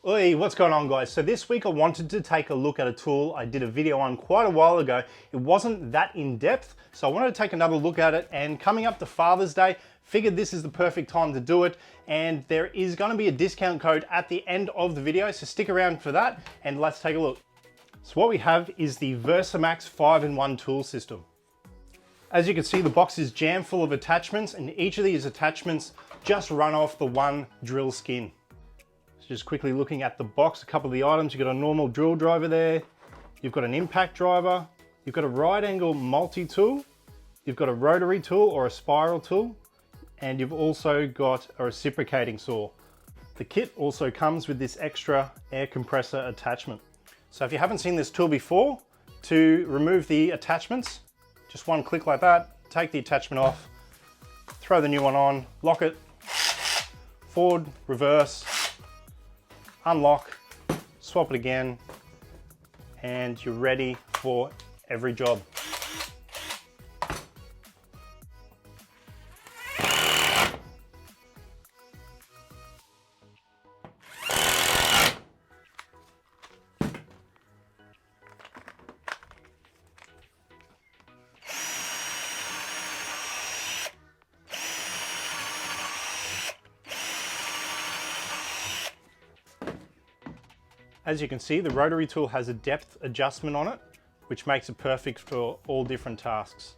Oi, what's going on guys? So this week I wanted to take a look at a tool I did a video on quite a while ago. It wasn't that in depth, so I wanted to take another look at it, and coming up to Father's Day, figured this is the perfect time to do it, and there is going to be a discount code at the end of the video, so stick around for that and let's take a look. So what we have is the Versamax 5-in-1 tool system. As you can see, the box is jam full of attachments, and each of these attachments just run off the one drill skin. Just quickly looking at the box, a couple of the items, you've got a normal drill driver there, you've got an impact driver, you've got a right angle multi-tool, you've got a rotary tool or a spiral tool, and you've also got a reciprocating saw. The kit also comes with this extra air compressor attachment. So if you haven't seen this tool before, to remove the attachments, just one click like that, take the attachment off, throw the new one on, lock it, forward, reverse, unlock, swap it again, and you're ready for every job. As you can see, the rotary tool has a depth adjustment on it, which makes it perfect for all different tasks.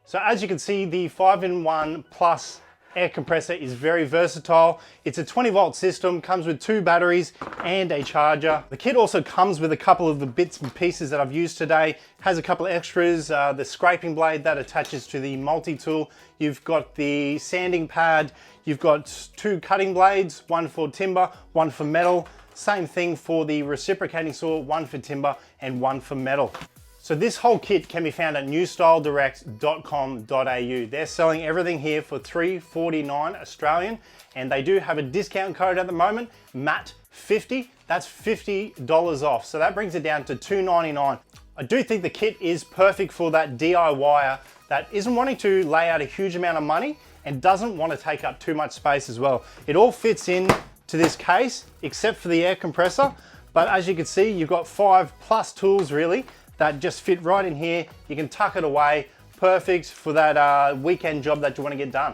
So as you can see, the 5-in-1 Plus air compressor is very versatile. It's a 20-volt system, comes with 2 batteries and a charger. The kit also comes with a couple of the bits and pieces that I've used today. Has a couple of extras, the scraping blade that attaches to the multi-tool. You've got the sanding pad. You've got 2 cutting blades, one for timber, one for metal. Same thing for the reciprocating saw, one for timber and one for metal. So this whole kit can be found at newstyledirect.com.au. They're selling everything here for $349 Australian, and they do have a discount code at the moment, MAT50. That's $50 off. So that brings it down to $299. I do think the kit is perfect for that DIYer that isn't wanting to lay out a huge amount of money and doesn't want to take up too much space as well. It all fits in to this case except for the air compressor, but as you can see, you've got 5+ tools really that just fit right in here. You can tuck it away, perfect for that weekend job that you want to get done.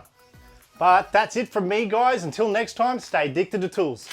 But that's it from me, guys. Until next time, stay addicted to tools.